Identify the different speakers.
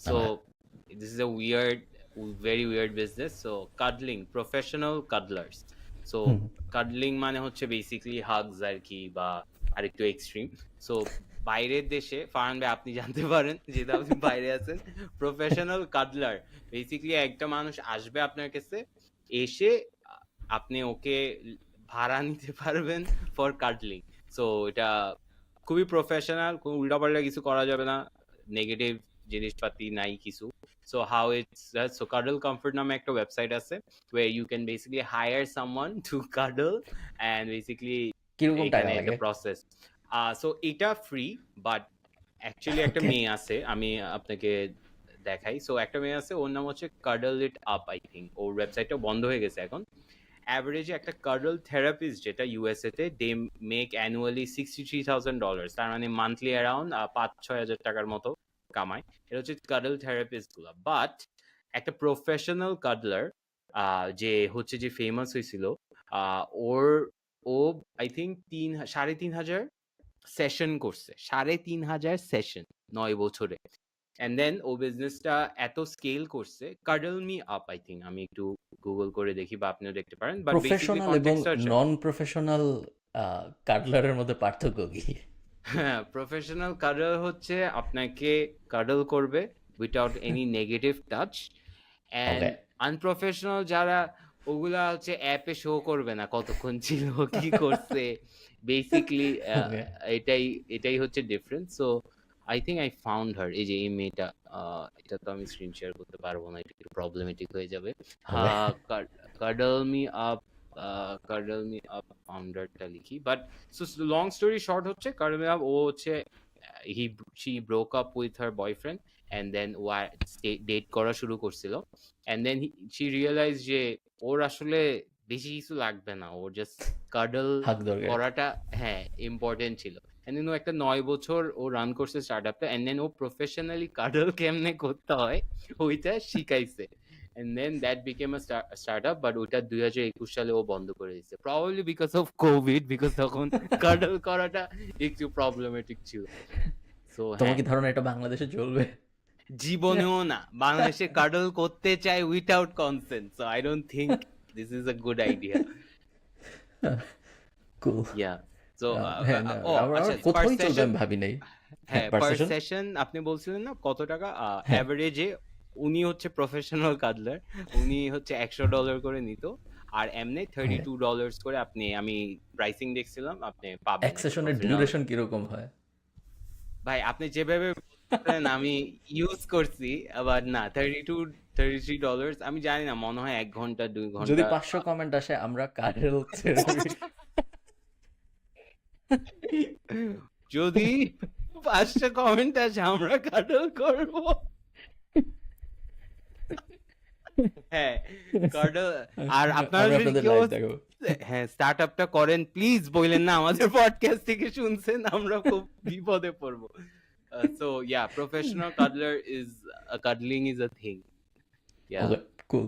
Speaker 1: So
Speaker 2: Okay.
Speaker 1: this is a weird, very weird business. So cuddling, professional cuddlers. So
Speaker 2: hmm,
Speaker 1: cuddling মানে হচ্ছে basically hugs আর কি, বা আরেকটু extreme. So বাইরের দেশে ফারহান ভাই আপনি জানতে পারেন যেহেতু আপনি বাইরে আছেন, প্রফেশনাল কাডলার বেসিক্যালি একটা মানুষ আসবে আপনার কাছে, এসে আপনি ওকে ভাড়া নিতে পারবেন ফর কাডলিং। সো এটা খুবই প্রফেশনাল, কোনো উল্টাপাল্টা কিছু করা যাবে না, নেগেটিভ জিনিসপাতি নাই কিছু। So how it's, so cuddle comfort নামে একটা ওয়েবসাইট আছে where you can basically hire someone to cuddle and basically
Speaker 2: কিরকম টাকা
Speaker 1: এখানে একটা
Speaker 2: লাগে?
Speaker 1: প্রসেস। সো এটা ফ্রি, বাট অ্যাকচুয়ালি একটা
Speaker 2: ওকে।
Speaker 1: মেয়ে আছে, আমি আপনাকে দেখাই। সো একটা মেয়ে আছে, ওর নাম হচ্ছে cuddle it up, I think ওর ওয়েবসাইটটা বন্ধ হয়ে গেছে এখন। অ্যাভারেজে একটা কাডল থেরাপিস্ট যেটা ইউএসএ তে, দে মেক অ্যানুয়ালি $63,000, তার মানে মান্থলি অ্যারাউন্ড 5-6 হাজার টাকার মতো কামায়। এটা হচ্ছে কাডল থেরাপিস্ট গুলা। বাট একটা প্রফেশনাল কাডলার যে হচ্ছে যে ফেমাস হয়েছিল, ওর ও আই থিঙ্ক 3,500 সেশন করছে, 3,500 সেশন 9 বছরে। অ্যান্ড দেন ও বিজনেসটা এত স্কেল করছে, cuddle me up, I think আমি একটু গুগল করে দেখি বা আপনিও দেখতে পারেন, বাট বেসিক্যালি
Speaker 2: প্রফেশনাল এবং
Speaker 1: কনটেক্সট হচ্ছে,
Speaker 2: নন প্রফেশনাল কাটলারের মধ্যে পার্থক্য কি?
Speaker 1: হ্যাঁ প্রফেশনাল কাডল হচ্ছে আপনাকে কাডল করবে without any negative touch, and
Speaker 2: okay.
Speaker 1: Unprofessional যারা, ওগুলা হচ্ছে অ্যাপে শো করবে না কতক্ষণ ছিল কি করছে বেসিকলি।
Speaker 2: ওকে।
Speaker 1: এটাই এটাই হচ্ছে difference. So I think I found her, এই যে এই মেয়েটা, এটা তো আমি স্ক্রিন শেয়ার করতে পারবো না, এটা একটু প্রবলেমেটিক হয়ে যাবে।
Speaker 2: ওকে।
Speaker 1: হ্যাঁ, cuddle me up, cuddle me up ফাউন্ডারটা লিখি। But so long story short হচ্ছে, কাডল মি আপ ও হচ্ছে he she broke up with her boyfriend, and then date করা শুরু করছিল, অ্যান্ড দেন শি রিয়েলাইজ যে ওর আসলে বেশি কিছু লাগবে না, ওর জাস্ট কাডল
Speaker 2: হাক দরকার।
Speaker 1: করাটা, হ্যাঁ, ইম্পর্টেন্ট ছিল। অ্যান্ড দেন ও একটা 9 বছর ও রান করছে স্টার্ট আপটা, অ্যান্ড দেন ও প্রফেশনালি কাডল কেমনে করতে হয় ওইটা শিখাইছে। And then that became a startup, but ওইটা 2021 সালে ও বন্ধ করে দিচ্ছে, probably because of covid, because তখন কাডল করাটা একটু প্রবলেমেটিক ছিল। সো
Speaker 2: তোমার
Speaker 1: হ্যাঁ,
Speaker 2: কি ধারণা এটা বাংলাদেশে চলবে?
Speaker 1: জীবনেও না, বাংলাদেশে কাডল করতে চাই without consent, so I don't think this is a good idea.
Speaker 2: Cool.
Speaker 1: Yeah, so
Speaker 2: হ্যাঁ, না,
Speaker 1: ও
Speaker 2: আমার
Speaker 1: আচ্ছা,
Speaker 2: আমার
Speaker 1: পার
Speaker 2: কোথাওই চলবে
Speaker 1: সেশন,
Speaker 2: আমি ভাবি নাই। হ্যাঁ,
Speaker 1: হ্যাঁ
Speaker 2: পার
Speaker 1: পার
Speaker 2: সেশন।
Speaker 1: সেশন আপনি বলছিলেন না কত টাকা
Speaker 2: হ্যাঁ।
Speaker 1: অ্যাভারেজে। উনি হচ্ছে প্রফেশনাল কাডলার, উনি হচ্ছে $100 করে নিত, আর এমনি
Speaker 2: ওকে।
Speaker 1: $32 করে আপনি, আমি প্রাইসিং দেখছিলাম, আপনি পাবেন
Speaker 2: এক
Speaker 1: একটা
Speaker 2: সেশনের
Speaker 1: প্রফেশনাল।
Speaker 2: ডিউরেশন কিরকম হয়?
Speaker 1: ভাই আপনি যেভাবে বলছেন আমি ইউজ করছি, আবার না, $32-33 আমি জানি না, মনে হয় 1 ঘন্টা 2
Speaker 2: যদি
Speaker 1: ঘন্টা।
Speaker 2: 500 কমেন্ট আসে আমরা কাঠের থেরাপি।
Speaker 1: যদি 5টা কমেন্ট আসে আমরা কাটল করবো। হ্যাঁ, কার্ডল। আর আপনারা
Speaker 2: আমরা
Speaker 1: যদি
Speaker 2: আপনাদের
Speaker 1: কেউ,
Speaker 2: লাইভ দেখাবো।
Speaker 1: হ্যাঁ, স্টার্ট আপটা করেন, প্লিজ বললেন না আমাদের পডকাস্ট থেকে শুনছেন, আমরা খুব বিপদে পড়বো। So yeah, professional cuddler is, cuddling is a thing. Yeah.
Speaker 2: Okay, cool.